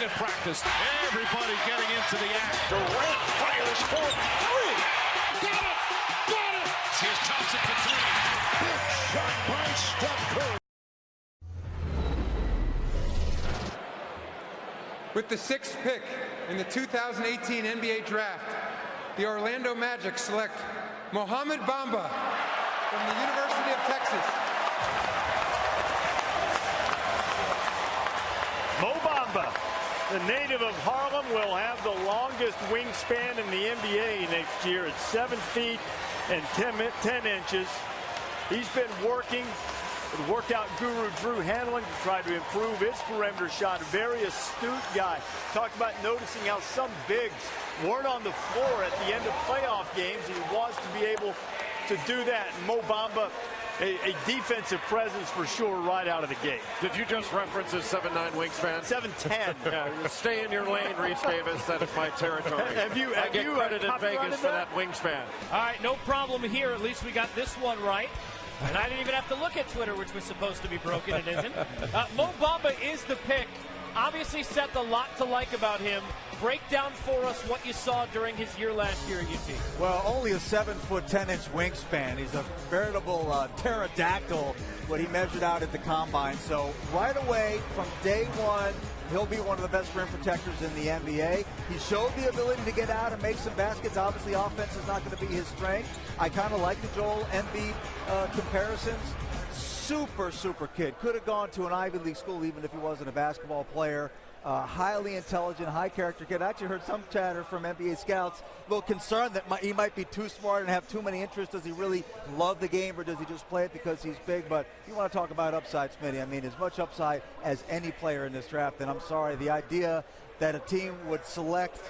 at practice. Everybody getting into the act. Durant fires for three. Got it! Got it! Here's Thompson for three. Big shot by Steph Curry. With the 6th pick in the 2018 NBA Draft, the Orlando Magic select Mohamed Bamba from the University of Texas. Mo Bamba, the native of Harlem, will have the longest wingspan in the NBA next year at 7 feet and 10 inches. He's been working with workout guru Drew Hanlon to try to improve his perimeter shot. A very astute guy. Talked about noticing how some bigs weren't on the floor at the end of playoff games. He wants to be able to do that. Mo Bamba, a defensive presence for sure right out of the gate. Did you just reference his 7'9" wingspan? 7'10". Yeah, stay in your lane, Reese Davis. That is my territory. I get credit in Vegas for that wingspan. All right, no problem here. At least we got this one right. And I didn't even have to look at Twitter, which was supposed to be broken. It isn't. Mo Bamba is the pick. Obviously, Seth, a lot to like about him. Break down for us what you saw during his year last year at UT. Well, only a 7-foot 10-inch wingspan. He's a veritable pterodactyl, what he measured out at the combine. So right away, from day one, he'll be one of the best rim protectors in the NBA. He showed the ability to get out and make some baskets. Obviously, offense is not going to be his strength. I kind of like the Joel Embiid comparisons. Super kid. Could have gone to an Ivy League school even if he wasn't a basketball player. Highly intelligent, high character kid. I actually heard some chatter from NBA scouts, a little concerned that he might be too smart and have too many interests. Does he really love the game, or does he just play it because he's big? But you want to talk about upside, Smitty. I mean, as much upside as any player in this draft. And I'm sorry, the idea that a team would select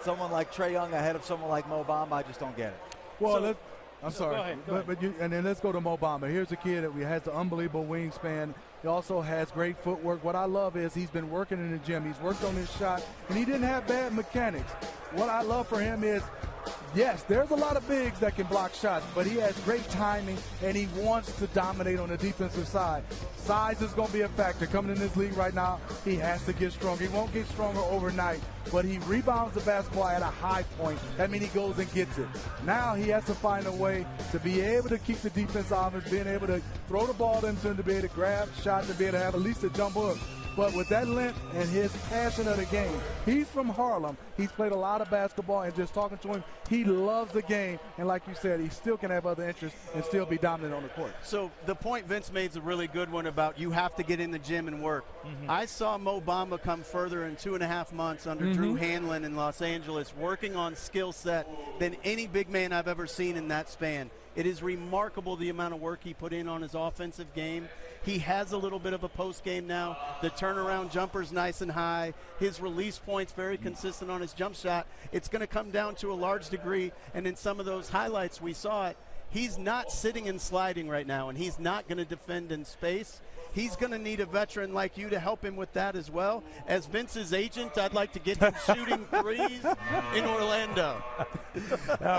someone like Trae Young ahead of someone like Mo Bamba, I just don't get it. Well, I'm sorry, go ahead. And then let's go to Mo Bamba. Here's a kid that has an unbelievable wingspan. He also has great footwork. What I love is he's been working in the gym. He's worked on his shot, and he didn't have bad mechanics. What I love for him is, yes, there's a lot of bigs that can block shots, but he has great timing, and he wants to dominate on the defensive side. Size is going to be a factor. Coming in this league right now, he has to get stronger. He won't get stronger overnight, but he rebounds the basketball at a high point. That means he goes and gets it. Now he has to find a way to be able to keep the defense honest, being able to throw the ball into him, to be able to grab shots, to be able to have at least a jump hook. But with that length and his passion of the game, he's from Harlem. He's played a lot of basketball, and just talking to him, he loves the game. And like you said, he still can have other interests and still be dominant on the court. So the point Vince made is a really good one about you have to get in the gym and work. I saw Mo Bamba come further in 2.5 months under Drew Hanlon in Los Angeles, working on skill set than any big man I've ever seen in that span. It is remarkable the amount of work he put in on his offensive game. He has a little bit of a post game now. The turnaround jumper's nice and high. His release point's very consistent on his jump shot. It's going to come down to a large degree, and in some of those highlights we saw it. He's not sitting and sliding right now, and he's not going to defend in space. He's going to need a veteran like you to help him with that as well. As Vince's agent, I'd like to get him shooting threes in Orlando.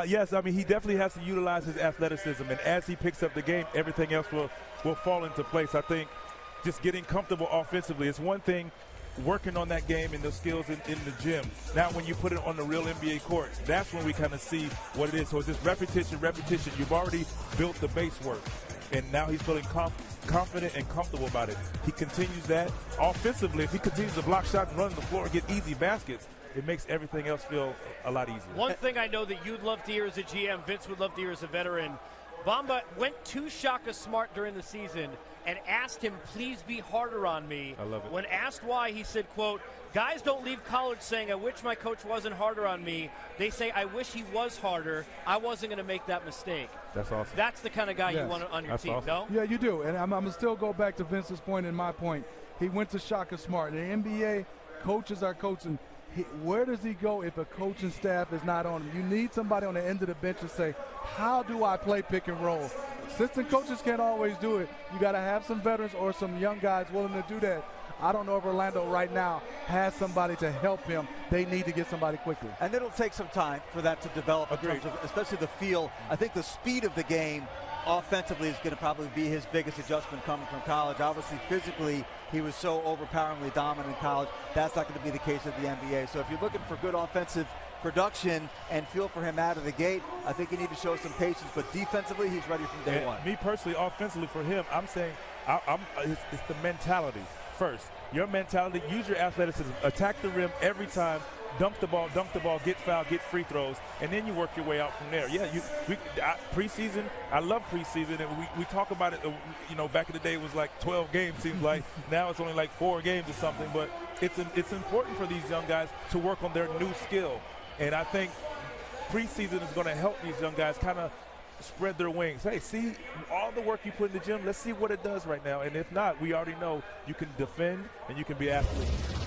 Yes, I mean, he definitely has to utilize his athleticism, and as he picks up the game, everything else will fall into place. I think just getting comfortable offensively is one thing, working on that game and the skills in the gym. Now when you put it on the real NBA court, that's when we kind of see what it is. So it's just repetition. You've already built the base work, and now he's feeling confident and comfortable about it. He continues that offensively. If he continues to block shots and run the floor and get easy baskets, it makes everything else feel a lot easier. One thing I know that you'd love to hear as a GM, Vince would love to hear as a veteran, Bamba went to Shaka Smart during the season and asked him, please be harder on me. I love it. When asked why, he said, quote, guys don't leave college saying, I wish my coach wasn't harder on me. They say, I wish he was harder. I wasn't going to make that mistake. That's awesome. That's the kind of guy you want on your team, awesome. no? Yeah, you do. And I'm going to still go back to Vince's point and my point. He went to Shaka Smart. The NBA coaches are coaching. Where does he go if a coaching staff is not on him? You need somebody on the end of the bench to say, how do I play pick and roll? Assistant coaches can't always do it. You got to have some veterans or some young guys willing to do that. I don't know if Orlando right now has somebody to help him. They need to get somebody quickly. And it'll take some time for that to develop, in terms of, especially the feel. I think the speed of the game offensively is going to probably be his biggest adjustment coming from college. Obviously, physically, he was so overpoweringly dominant in college. That's not going to be the case at the NBA. So if you're looking for good offensive production and feel for him out of the gate, I think you need to show some patience. But defensively, he's ready from day one. Me personally, offensively for him, I'm saying it's the mentality first. Your mentality, use your athleticism, attack the rim every time, dunk the ball, get fouled, get free throws, and then you work your way out from there. Yeah, preseason, I love preseason, and we talk about it, back in the day it was like 12 games, seems like. Now it's only like 4 games or something, but it's important for these young guys to work on their new skill. And I think preseason is going to help these young guys kind of spread their wings. Hey, see all the work you put in the gym, let's see what it does right now. And if not, we already know you can defend and you can be athletes.